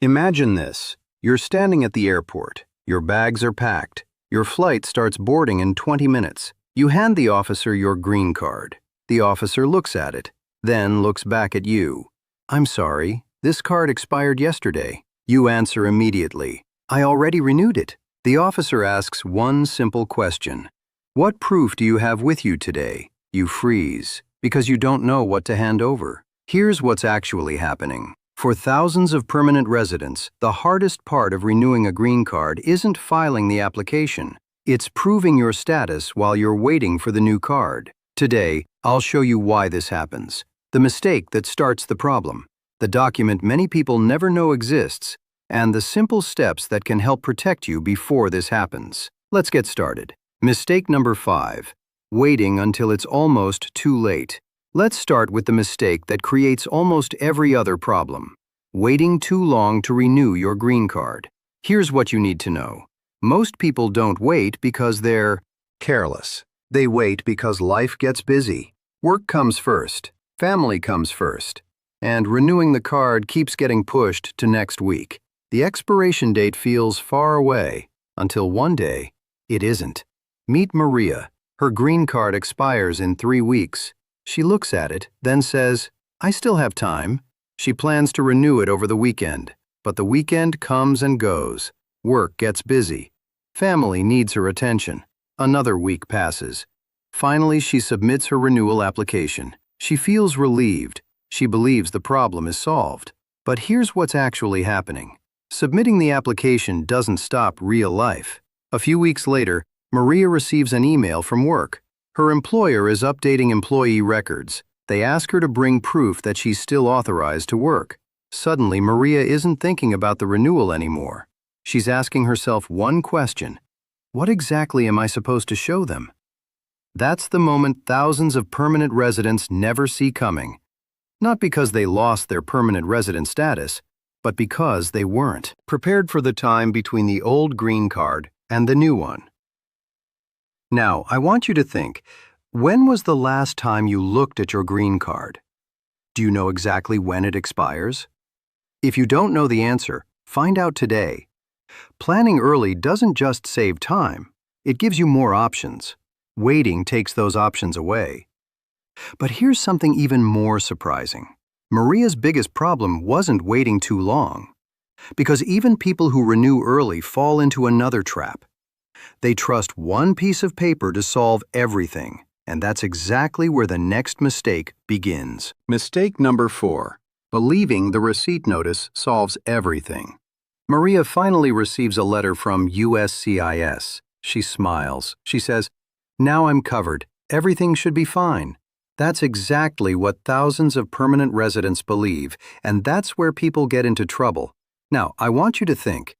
Imagine this. You're standing at the airport. Your bags are packed. Your flight starts boarding in 20 minutes. You hand the officer your green card. The officer looks at it, then looks back at you. "I'm sorry, this card expired yesterday." You answer immediately, "I already renewed it." The officer asks one simple question. "What proof do you have with you today?" You freeze, because you don't know what to hand over. Here's what's actually happening. For thousands of permanent residents, the hardest part of renewing a green card isn't filing the application. It's proving your status while you're waiting for the new card. Today, I'll show you why this happens. The mistake that starts the problem, the document many people never know exists, and the simple steps that can help protect you before this happens. Let's get started. Mistake number 5, waiting until it's almost too late. Let's start with the mistake that creates almost every other problem: waiting too long to renew your green card. Here's what you need to know. Most people don't wait because they're careless. They wait because life gets busy. Work comes first, family comes first, and renewing the card keeps getting pushed to next week. The expiration date feels far away, until one day, it isn't. Meet Maria. Her green card expires in 3 weeks. She looks at it, then says, "I still have time." She plans to renew it over the weekend, but the weekend comes and goes. Work gets busy. Family needs her attention. Another week passes. Finally, she submits her renewal application. She feels relieved. She believes the problem is solved. But here's what's actually happening. Submitting the application doesn't stop real life. A few weeks later, Maria receives an email from work. Her employer is updating employee records. They ask her to bring proof that she's still authorized to work. Suddenly, Maria isn't thinking about the renewal anymore. She's asking herself one question: what exactly am I supposed to show them? That's the moment thousands of permanent residents never see coming. Not because they lost their permanent resident status, but because they weren't prepared for the time between the old green card and the new one. Now, I want you to think, when was the last time you looked at your green card? Do you know exactly when it expires? If you don't know the answer, find out today. Planning early doesn't just save time, it gives you more options. Waiting takes those options away. But here's something even more surprising. Maria's biggest problem wasn't waiting too long, because even people who renew early fall into another trap. They trust one piece of paper to solve everything, and that's exactly where the next mistake begins. Mistake number 4, believing the receipt notice solves everything. Maria finally receives a letter from USCIS. She smiles. She says, "Now I'm covered. Everything should be fine." That's exactly what thousands of permanent residents believe, and that's where people get into trouble. Now, I want you to think.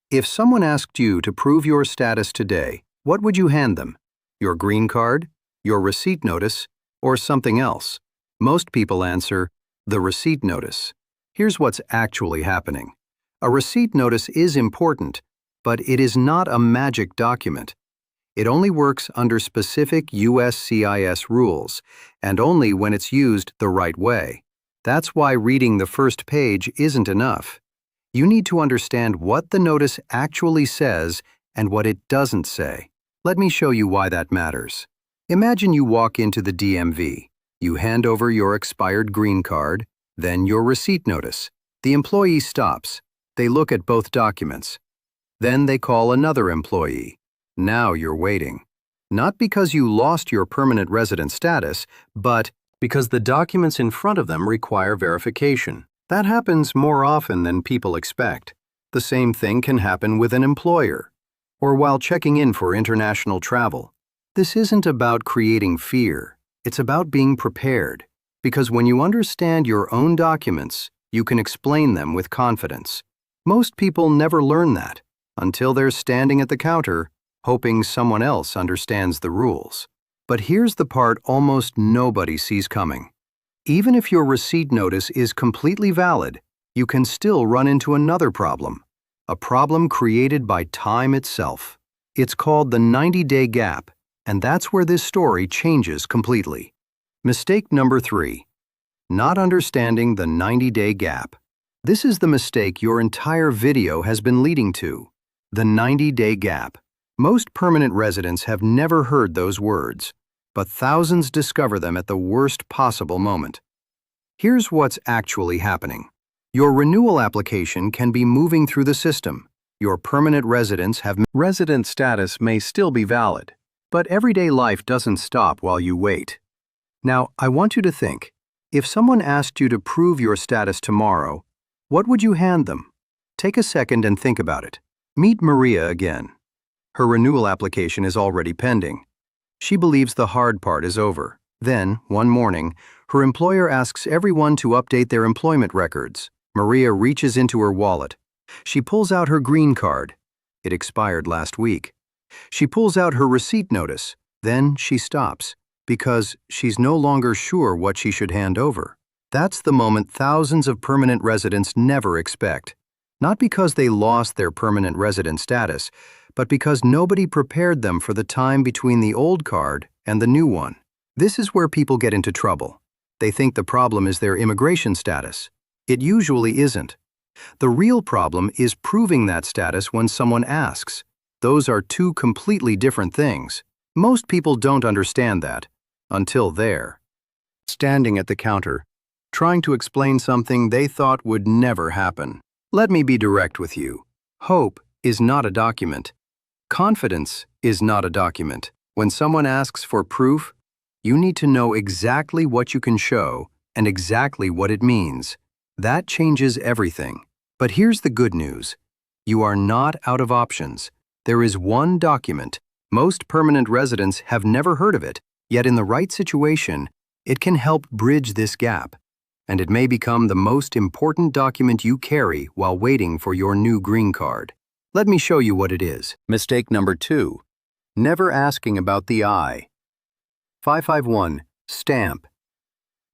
If someone asked you to prove your status today, what would you hand them? Your green card, your receipt notice, or something else? Most people answer, the receipt notice. Here's what's actually happening. A receipt notice is important, but it is not a magic document. It only works under specific USCIS rules, and only when it's used the right way. That's why reading the first page isn't enough. You need to understand what the notice actually says and what it doesn't say. Let me show you why that matters. Imagine you walk into the DMV. You hand over your expired green card, then your receipt notice. The employee stops. They look at both documents. Then they call another employee. Now you're waiting. Not because you lost your permanent resident status, but because the documents in front of them require verification. That happens more often than people expect. The same thing can happen with an employer, or while checking in for international travel. This isn't about creating fear. It's about being prepared. Because when you understand your own documents, you can explain them with confidence. Most people never learn that until they're standing at the counter, hoping someone else understands the rules. But here's the part almost nobody sees coming. Even if your receipt notice is completely valid, you can still run into another problem, a problem created by time itself. It's called the 90-day gap, and that's where this story changes completely. Mistake number 3, not understanding the 90-day gap. This is the mistake your entire video has been leading to, the 90-day gap. Most permanent residents have never heard those words, but thousands discover them at the worst possible moment. Here's what's actually happening. Your renewal application can be moving through the system. Your permanent resident status may still be valid, but everyday life doesn't stop while you wait. Now, I want you to think, if someone asked you to prove your status tomorrow, what would you hand them? Take a second and think about it. Meet Maria again. Her renewal application is already pending. She believes the hard part is over. Then, one morning, her employer asks everyone to update their employment records. Maria reaches into her wallet. She pulls out her green card. It expired last week. She pulls out her receipt notice. Then she stops, because she's no longer sure what she should hand over. That's the moment thousands of permanent residents never expect. Not because they lost their permanent resident status, but because nobody prepared them for the time between the old card and the new one. This is where people get into trouble. They think the problem is their immigration status. It usually isn't. The real problem is proving that status when someone asks. Those are two completely different things. Most people don't understand that, until they're standing at the counter, trying to explain something they thought would never happen. Let me be direct with you. Hope is not a document. Confidence is not a document. When someone asks for proof, you need to know exactly what you can show and exactly what it means. That changes everything. But here's the good news. You are not out of options. There is one document. Most permanent residents have never heard of it, yet in the right situation, it can help bridge this gap. And it may become the most important document you carry while waiting for your new green card. Let me show you what it is. Mistake number 2. Never asking about the I. 551. Stamp.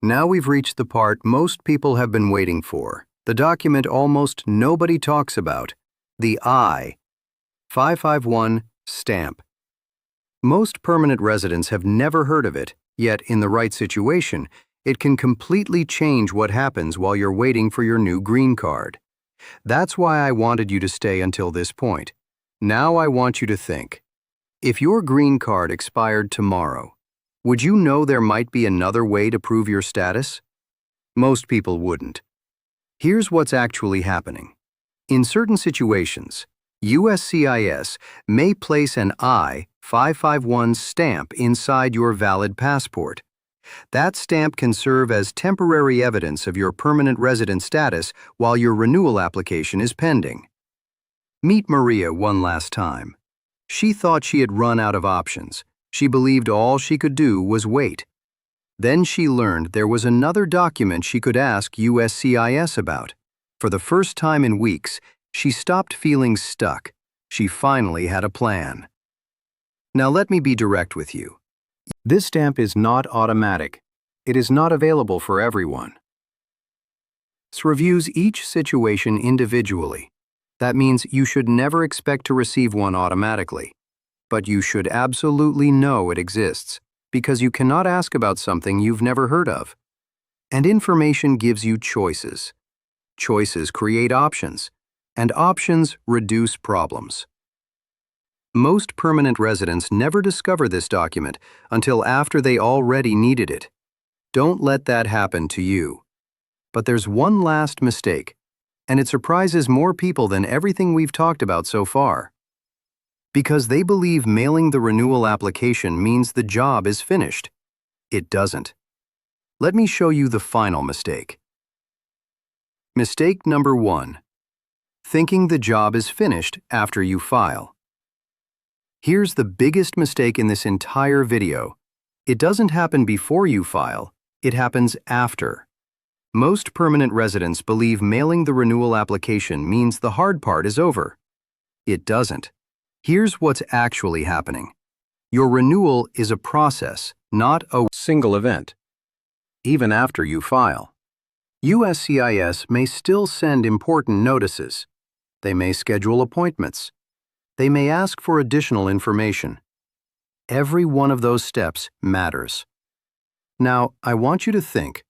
Now we've reached the part most people have been waiting for, the document almost nobody talks about, the I. 551. Stamp. Most permanent residents have never heard of it, yet in the right situation, it can completely change what happens while you're waiting for your new green card. That's why I wanted you to stay until this point. Now I want you to think. If your green card expired tomorrow, would you know there might be another way to prove your status? Most people wouldn't. Here's what's actually happening. In certain situations, USCIS may place an I-551 stamp inside your valid passport. That stamp can serve as temporary evidence of your permanent resident status while your renewal application is pending. Meet Maria one last time. She thought she had run out of options. She believed all she could do was wait. Then she learned there was another document she could ask USCIS about. For the first time in weeks, she stopped feeling stuck. She finally had a plan. Now let me be direct with you. This stamp is not automatic. It is not available for everyone. USCIS reviews each situation individually. That means you should never expect to receive one automatically. But you should absolutely know it exists, because you cannot ask about something you've never heard of. And information gives you choices. Choices create options, and options reduce problems. Most permanent residents never discover this document until after they already needed it. Don't let that happen to you. But there's one last mistake, and it surprises more people than everything we've talked about so far. Because they believe mailing the renewal application means the job is finished. It doesn't. Let me show you the final mistake. Mistake number 1. Thinking the job is finished after you file. Here's the biggest mistake in this entire video. It doesn't happen before you file, it happens after. Most permanent residents believe mailing the renewal application means the hard part is over. It doesn't. Here's what's actually happening. Your renewal is a process, not a single event. Even after you file, USCIS may still send important notices. They may schedule appointments. They may ask for additional information. Every one of those steps matters. Now, I want you to think.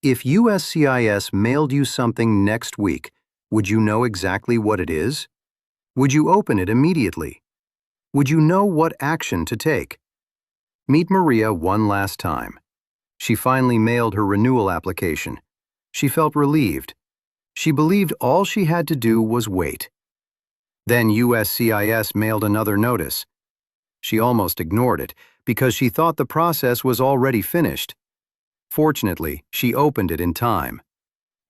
If USCIS mailed you something next week, would you know exactly what it is? Would you open it immediately? Would you know what action to take? Meet Maria one last time. She finally mailed her renewal application. She felt relieved. She believed all she had to do was wait. Then USCIS mailed another notice. She almost ignored it because she thought the process was already finished. Fortunately, she opened it in time.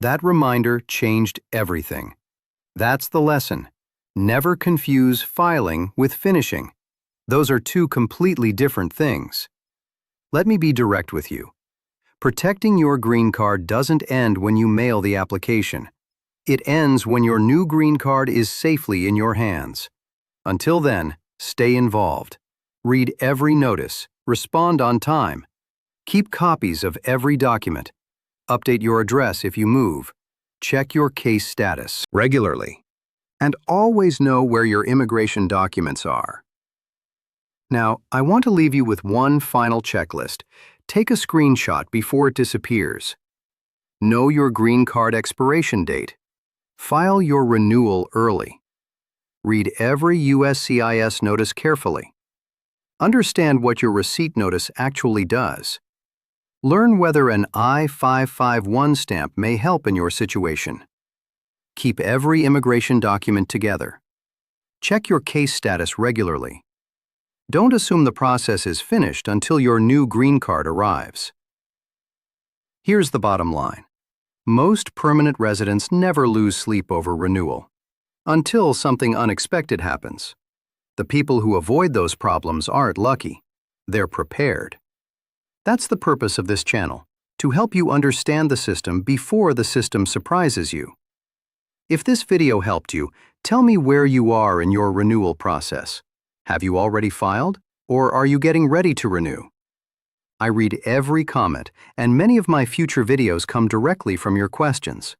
That reminder changed everything. That's the lesson. Never confuse filing with finishing. Those are two completely different things. Let me be direct with you. Protecting your green card doesn't end when you mail the application. It ends when your new green card is safely in your hands. Until then, stay involved. Read every notice. Respond on time. Keep copies of every document. Update your address if you move. Check your case status regularly. And always know where your immigration documents are. Now, I want to leave you with one final checklist. Take a screenshot before it disappears. Know your green card expiration date. File your renewal early. Read every USCIS notice carefully. Understand what your receipt notice actually does. Learn whether an I-551 stamp may help in your situation. Keep every immigration document together. Check your case status regularly. Don't assume the process is finished until your new green card arrives. Here's the bottom line. Most permanent residents never lose sleep over renewal, until something unexpected happens. The people who avoid those problems aren't lucky. They're prepared. That's the purpose of this channel, to help you understand the system before the system surprises you. If this video helped you, tell me where you are in your renewal process. Have you already filed, or are you getting ready to renew? I read every comment, and many of my future videos come directly from your questions.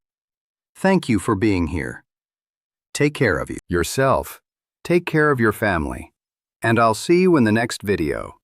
Thank you for being here. Take care of yourself, take care of your family, and I'll see you in the next video.